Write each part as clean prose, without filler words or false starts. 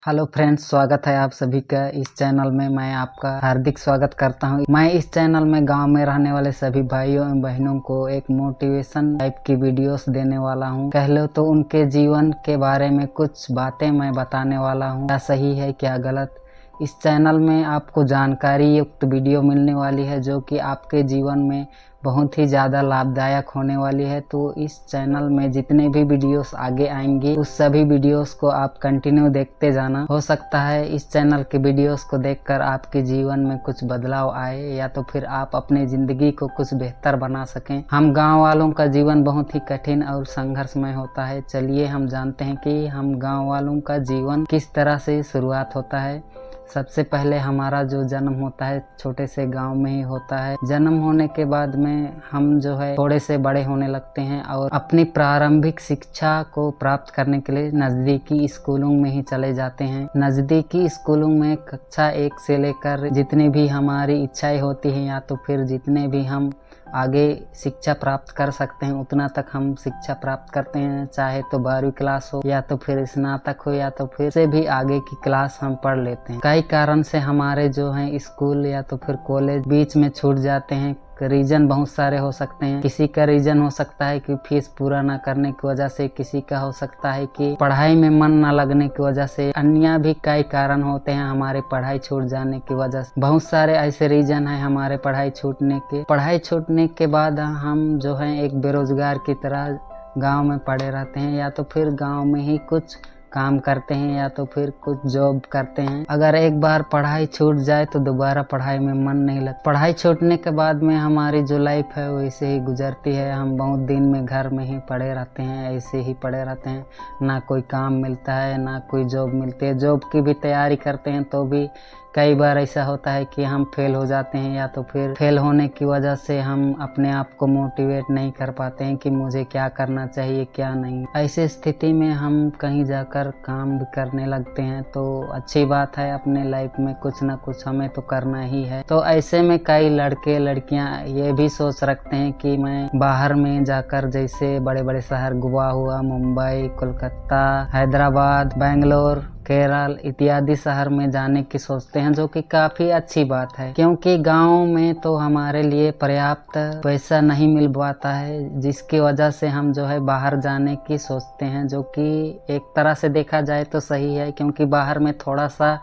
Hello friends, स्वागत है आप सभी का इस चैनल में। मैं आपका हार्दिक स्वागत करता हूं। मैं इस चैनल में गांव में रहने वाले सभी भाइयों एवं बहनों को एक मोटिवेशन टाइप की वीडियोस देने वाला हूं। कह लो तो उनके जीवन के बारे में कुछ बातें मैं बताने वाला हूं, क्या सही है क्या गलत। इस चैनल में आपको जानकारी युक्त वीडियो मिलने वाली है जो कि आपके जीवन में बहुत ही ज़्यादा लाभदायक होने वाली है। तो इस चैनल में जितने भी वीडियोस आगे आएंगे उस सभी वीडियोस को आप कंटिन्यू देखते जाना। हो सकता है इस चैनल के वीडियोस को देखकर आपके जीवन में कुछ बदलाव आए या तो फिर आप अपनी ज़िंदगी को कुछ बेहतर बना सकें। हम गाँव वालों का जीवन बहुत ही कठिन और संघर्षमय होता है। चलिए हम जानते हैं कि हम गाँव वालों का जीवन किस तरह से शुरुआत होता है। सबसे पहले हमारा जो जन्म होता है छोटे से गांव में ही होता है। जन्म होने के बाद में हम जो है थोड़े से बड़े होने लगते हैं और अपनी प्रारंभिक शिक्षा को प्राप्त करने के लिए नज़दीकी स्कूलों में ही चले जाते हैं। नज़दीकी स्कूलों में कक्षा 1 से लेकर जितनी भी हमारी इच्छाएं होती हैं या तो फिर जितने भी हम आगे शिक्षा प्राप्त कर सकते हैं उतना तक हम शिक्षा प्राप्त करते हैं, चाहे तो 12वीं क्लास हो या तो फिर स्नातक हो या तो फिर से भी आगे की क्लास हम पढ़ लेते हैं। कई कारण से हमारे जो है स्कूल या तो फिर कॉलेज बीच में छूट जाते हैं। रीजन बहुत सारे हो सकते हैं। किसी का रीजन हो सकता है कि फीस पूरा ना करने की वजह से, किसी का हो सकता है कि पढ़ाई में मन ना लगने की वजह से, अन्य भी कई कारण होते हैं हमारे पढ़ाई छूट जाने की वजह से। बहुत सारे ऐसे रीजन है हमारे पढ़ाई छूटने के। पढ़ाई छूटने के बाद हम जो है एक बेरोजगार की तरह गाँव में पड़े रहते हैं या तो फिर गाँव में ही कुछ काम करते हैं या तो फिर कुछ जॉब करते हैं। अगर एक बार पढ़ाई छूट जाए तो दोबारा पढ़ाई में मन नहीं लगता। पढ़ाई छूटने के बाद में हमारी जो लाइफ है वो ऐसे ही गुजरती है। हम बहुत दिन में घर में ही पड़े रहते हैं, ऐसे ही पड़े रहते हैं। ना कोई काम मिलता है ना कोई जॉब मिलती है। जॉब की भी तैयारी करते हैं तो भी कई बार ऐसा होता है कि हम फेल हो जाते हैं या तो फिर फेल होने की वजह से हम अपने आप को मोटिवेट नहीं कर पाते हैं कि मुझे क्या करना चाहिए क्या नहीं। ऐसी स्थिति में हम कहीं जाकर काम भी करने लगते हैं तो अच्छी बात है। अपने लाइफ में कुछ ना कुछ हमें तो करना ही है। तो ऐसे में कई लड़के लड़कियां ये भी सोच रखते हैं कि मैं बाहर में जाकर, जैसे बड़े बड़े शहर गोवा हुआ, मुंबई, कोलकाता, हैदराबाद, बेंगलोर, केरल इत्यादि शहर में जाने की सोचते हैं, जो कि काफी अच्छी बात है क्योंकि गांव में तो हमारे लिए पर्याप्त पैसा नहीं मिल पाता है, जिसकी वजह से हम जो है बाहर जाने की सोचते हैं। जो कि एक तरह से देखा जाए तो सही है क्योंकि बाहर में थोड़ा सा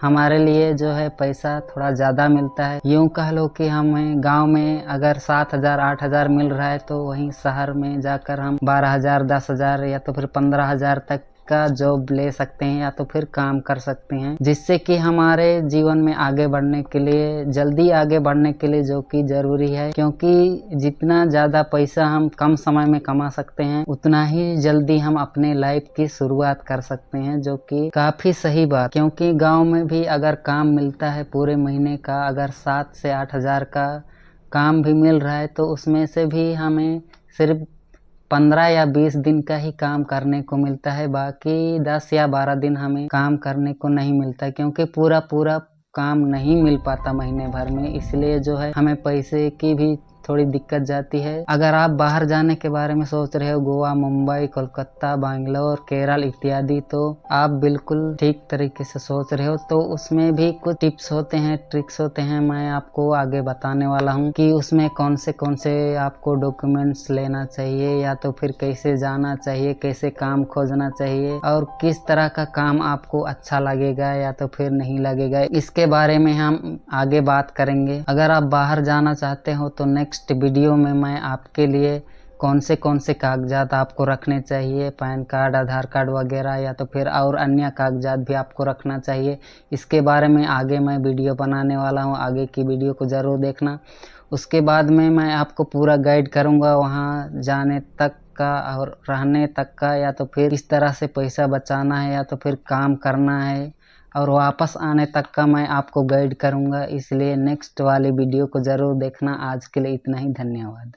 हमारे लिए जो है पैसा थोड़ा ज़्यादा मिलता है। यूँ कह लो कि हमें गांव में अगर 7,000 8,000 मिल रहा है तो वहीं शहर में जाकर हम 12,000 10,000 या तो फिर 15,000 तक का जॉब ले सकते हैं या तो फिर काम कर सकते हैं, जिससे कि हमारे जीवन में आगे बढ़ने के लिए, जल्दी आगे बढ़ने के लिए जो कि जरूरी है। क्योंकि जितना ज़्यादा पैसा हम कम समय में कमा सकते हैं उतना ही जल्दी हम अपने लाइफ की शुरुआत कर सकते हैं, जो कि काफ़ी सही बात। क्योंकि गाँव में भी अगर काम मिलता है पूरे महीने का, अगर 7 से 8,000 का काम भी मिल रहा है तो उसमें से भी हमें सिर्फ 15 या 20 दिन का ही काम करने को मिलता है। बाकी 10 या 12 दिन हमें काम करने को नहीं मिलता क्योंकि पूरा काम नहीं मिल पाता महीने भर में। इसलिए जो है हमें पैसे की भी थोड़ी दिक्कत जाती है। अगर आप बाहर जाने के बारे में सोच रहे हो, गोवा, मुंबई, कोलकाता, बैंगलोर, केरल इत्यादि, तो आप बिल्कुल ठीक तरीके से सोच रहे हो। तो उसमें भी कुछ टिप्स होते हैं, ट्रिक्स होते हैं, मैं आपको आगे बताने वाला हूँ कि उसमें कौन से आपको डॉक्यूमेंट्स लेना चाहिए या तो फिर कैसे जाना चाहिए, कैसे काम खोजना चाहिए और किस तरह का काम आपको अच्छा लगेगा या तो फिर नहीं लगेगा। इसके बारे में हम आगे बात करेंगे। अगर आप बाहर जाना चाहते हो तो नेक्स्ट वीडियो में मैं आपके लिए कौन से कागजात आपको रखने चाहिए, पैन कार्ड, आधार कार्ड वगैरह, या तो फिर और अन्य कागजात भी आपको रखना चाहिए, इसके बारे में आगे मैं वीडियो बनाने वाला हूँ। आगे की वीडियो को ज़रूर देखना। उसके बाद में मैं आपको पूरा गाइड करूँगा वहाँ जाने तक का और रहने तक का, या तो फिर इस तरह से पैसा बचाना है या तो फिर काम करना है और वापस आने तक का मैं आपको गाइड करूँगा। इसलिए नेक्स्ट वाली वीडियो को ज़रूर देखना। आज के लिए इतना ही, धन्यवाद।